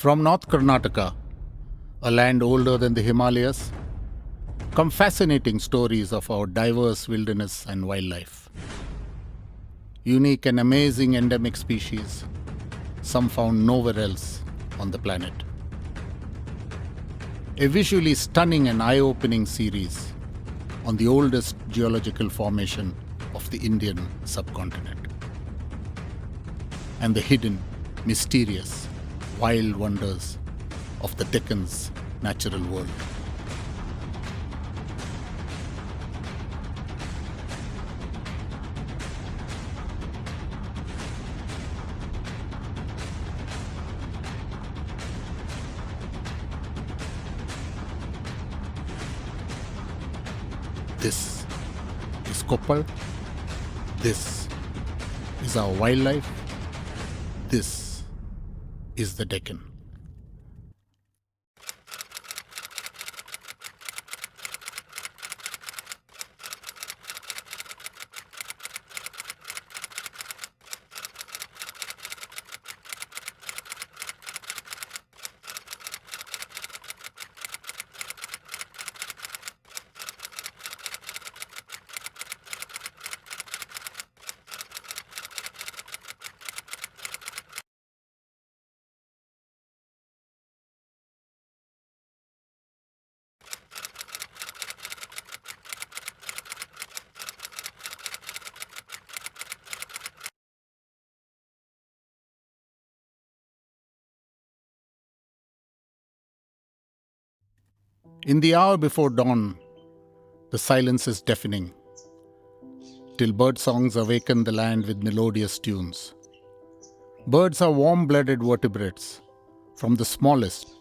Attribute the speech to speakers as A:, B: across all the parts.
A: From North Karnataka, a land older than the Himalayas, come fascinating stories of our diverse wilderness and wildlife. Unique and amazing endemic species, some found nowhere else on the planet. A visually stunning and eye-opening series on the oldest geological formation of the Indian subcontinent. And the hidden, mysterious, wild wonders of the Deccan's natural world. This is Koppal. This is our wildlife. This is the Deccan. In the hour before dawn, the silence is deafening, till bird songs awaken the land with melodious tunes. Birds are warm-blooded vertebrates, from the smallest,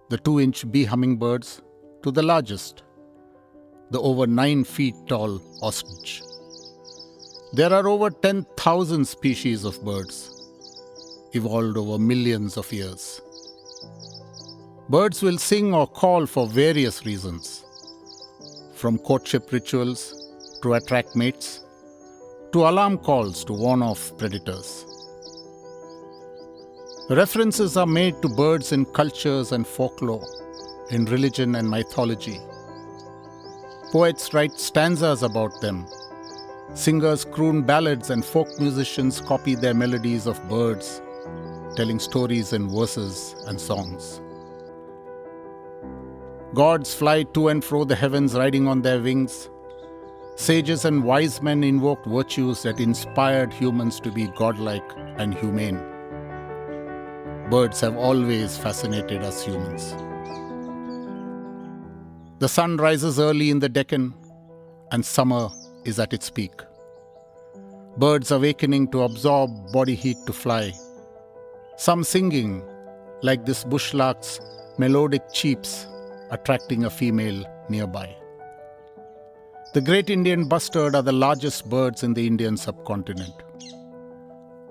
A: the 2-inch bee hummingbirds, to the largest, the over 9 feet tall ostrich. There are over 10,000 species of birds, evolved over millions of years. Birds will sing or call for various reasons, from courtship rituals to attract mates, to alarm calls to warn off predators. References are made to birds in cultures and folklore, in religion and mythology. Poets write stanzas about them. Singers croon ballads and folk musicians copy their melodies of birds, telling stories in verses and songs. Gods fly to and fro the heavens riding on their wings. Sages and wise men invoked virtues that inspired humans to be godlike and humane. Birds have always fascinated us humans. The sun rises early in the Deccan, and summer is at its peak. Birds awakening to absorb body heat to fly. Some singing, like this bushlark's melodic cheeps, attracting a female nearby. The great Indian bustard are the largest birds in the Indian subcontinent.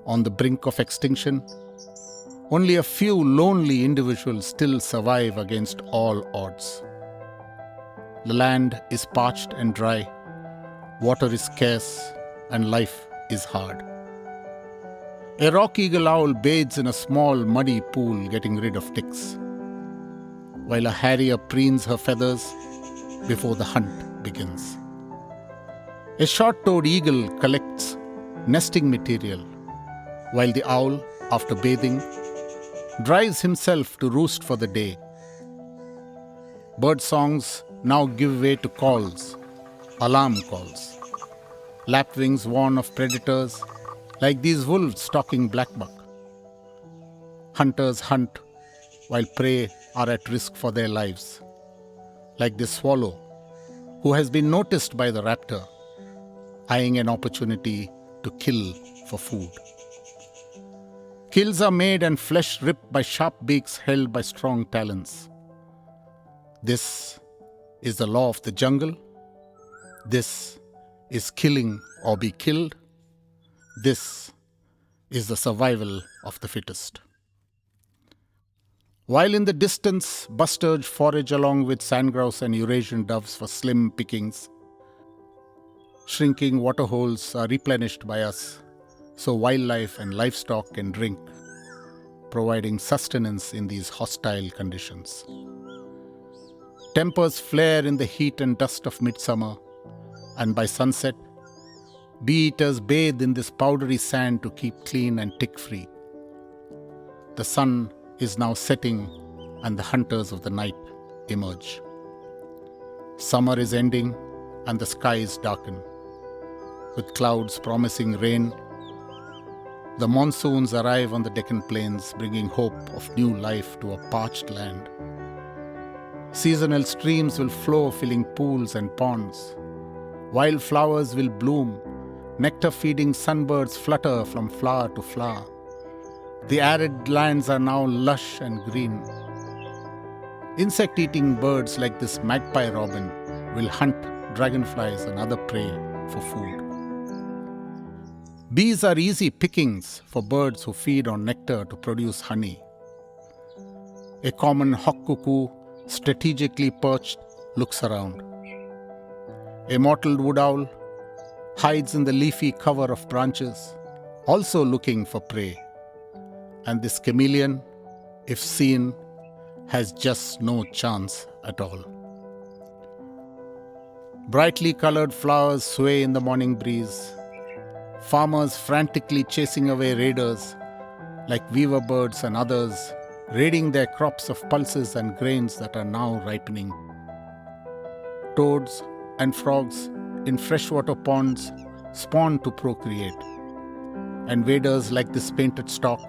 A: On the brink of extinction, only a few lonely individuals still survive against all odds. The land is parched and dry, water is scarce, and life is hard. A rock eagle owl bathes in a small muddy pool getting rid of ticks, while a harrier preens her feathers before the hunt begins. A short-toed eagle collects nesting material, while the owl, after bathing, dries himself to roost for the day. Bird songs now give way to calls, alarm calls. Lapwings warn of predators, like these wolves stalking blackbuck. Hunters hunt while prey are at risk for their lives, like this swallow, who has been noticed by the raptor, eyeing an opportunity to kill for food. Kills are made and flesh ripped by sharp beaks held by strong talons. This is the law of the jungle. This is killing or be killed. This is the survival of the fittest. While in the distance, bustards forage along with sandgrouse and Eurasian doves for slim pickings. Shrinking waterholes are replenished by us, so wildlife and livestock can drink. providing sustenance in these hostile conditions. Tempers flare in the heat and dust of midsummer, and by sunset, bee-eaters bathe in this powdery sand to keep clean and tick-free. The sun is now setting, and the hunters of the night emerge. Summer is ending, and the skies darken. With clouds promising rain, the monsoons arrive on the Deccan plains, bringing hope of new life to a parched land. Seasonal streams will flow, filling pools and ponds. Wild flowers will bloom. Nectar-feeding sunbirds flutter from flower to flower. The arid lands are now lush and green. Insect-eating birds like this magpie robin will hunt dragonflies and other prey for food. Bees are easy pickings for birds who feed on nectar to produce honey. A common hawk cuckoo, strategically perched, looks around. A mottled wood owl hides in the leafy cover of branches, also looking for prey. And this chameleon, if seen, has just no chance at all. Brightly colored flowers sway in the morning breeze. Farmers frantically chasing away raiders, like weaver birds and others, raiding their crops of pulses and grains that are now ripening. Toads and frogs in freshwater ponds spawn to procreate, and waders like this painted stork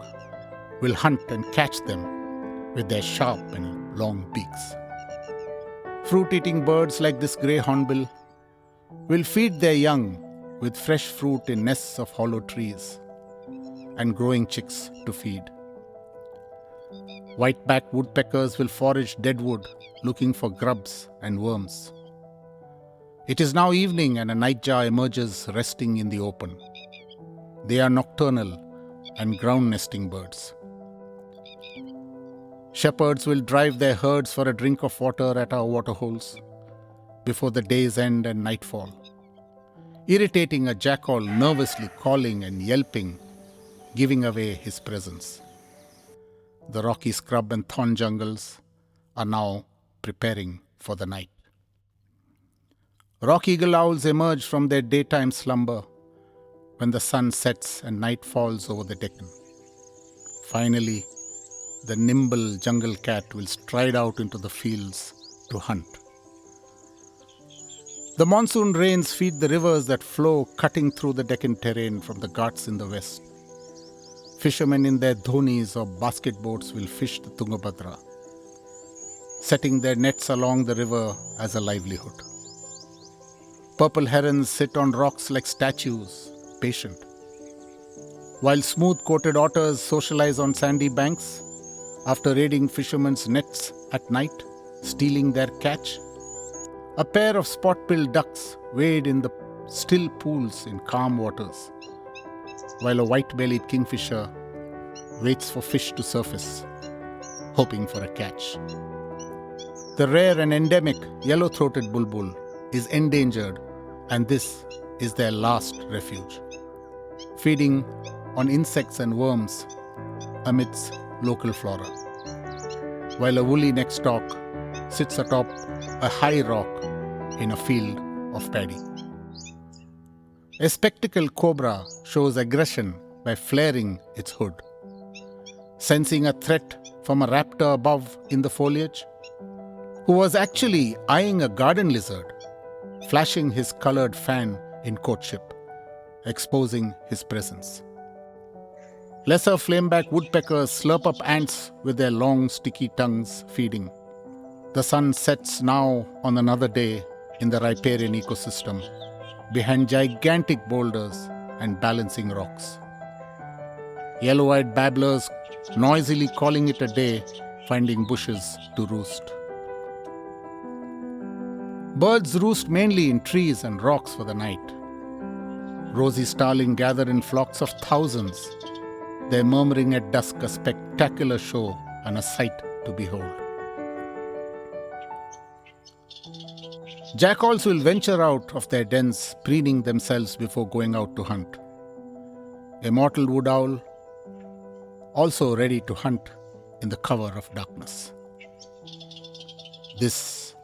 A: will hunt and catch them with their sharp and long beaks. Fruit-eating birds like this grey hornbill will feed their young with fresh fruit in nests of hollow trees and growing chicks to feed. White-backed woodpeckers will forage deadwood looking for grubs and worms. It is now evening and a nightjar emerges resting in the open. They are nocturnal and ground-nesting birds. Shepherds will drive their herds for a drink of water at our waterholes before the day's end and nightfall, irritating a jackal nervously calling and yelping, giving away his presence. The rocky scrub and thorn jungles are now preparing for the night. Rock-eagle owls emerge from their daytime slumber when the sun sets and night falls over the Deccan. Finally, the nimble jungle cat will stride out into the fields to hunt. The monsoon rains feed the rivers that flow cutting through the Deccan terrain from the Ghats in the west. Fishermen in their dhonis or basket boats will fish the Tungabhadra, setting their nets along the river as a livelihood. Purple herons sit on rocks like statues, patient, while smooth-coated otters socialize on sandy banks after raiding fishermen's nets at night, stealing their catch. A pair of spot-billed ducks wade in the still pools in calm waters, while a white-bellied kingfisher waits for fish to surface, hoping for a catch. The rare and endemic yellow-throated bulbul is endangered, and this is their last refuge, feeding on insects and worms amidst local flora, while a woolly neck stork sits atop a high rock in a field of paddy. A spectacled cobra shows aggression by flaring its hood. Sensing a threat from a raptor above in the foliage, who was actually eyeing a garden lizard, flashing his colored fan in courtship, exposing his presence. Lesser flameback woodpeckers slurp up ants with their long, sticky tongues, feeding. The sun sets now on another day in the riparian ecosystem, behind gigantic boulders and balancing rocks. Yellow-eyed babblers noisily calling it a day, finding bushes to roost. Birds roost mainly in trees and rocks for the night. Rosy starling gather in flocks of thousands, their murmuring at dusk a spectacular show and a sight to behold. Jackals will venture out of their dens, preening themselves before going out to hunt. A mottled wood owl also ready to hunt in the cover of darkness. This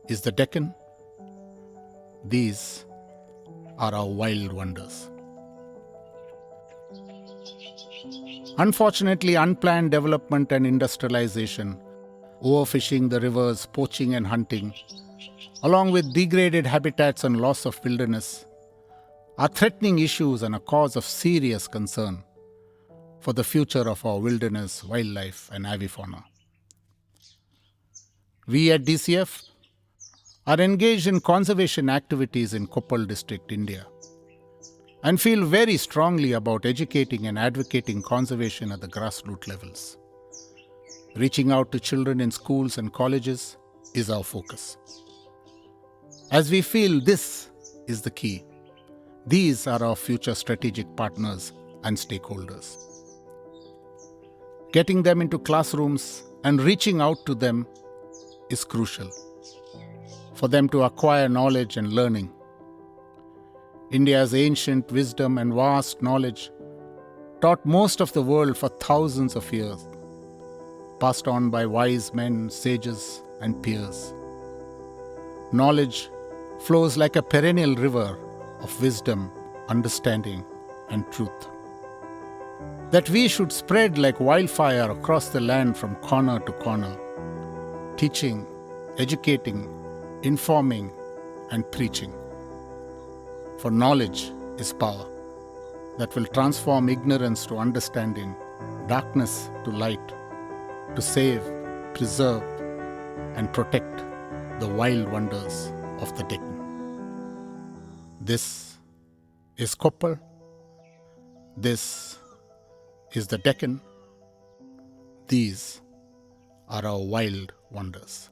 A: is the Deccan. These are our wild wonders. Unfortunately, unplanned development and industrialization, overfishing the rivers, poaching and hunting, along with degraded habitats and loss of wilderness, are threatening issues and a cause of serious concern for the future of our wilderness, wildlife, and avifauna. We at DCF are engaged in conservation activities in Koppal district, India, and feel very strongly about educating and advocating conservation at the grassroots levels. Reaching out to children in schools and colleges is our focus, as we feel this is the key. These are our future strategic partners and stakeholders. Getting them into classrooms and reaching out to them is crucial for them to acquire knowledge and learning. India's ancient wisdom and vast knowledge, taught most of the world for thousands of years, passed on by wise men, sages, and peers. Knowledge flows like a perennial river of wisdom, understanding, and truth, that we should spread like wildfire across the land from corner to corner, teaching, educating, informing, and preaching. For knowledge is power that will transform ignorance to understanding, darkness to light, to save, preserve, and protect the wild wonders of the Deccan. This is Koppal. This is the Deccan. These are our wild wonders.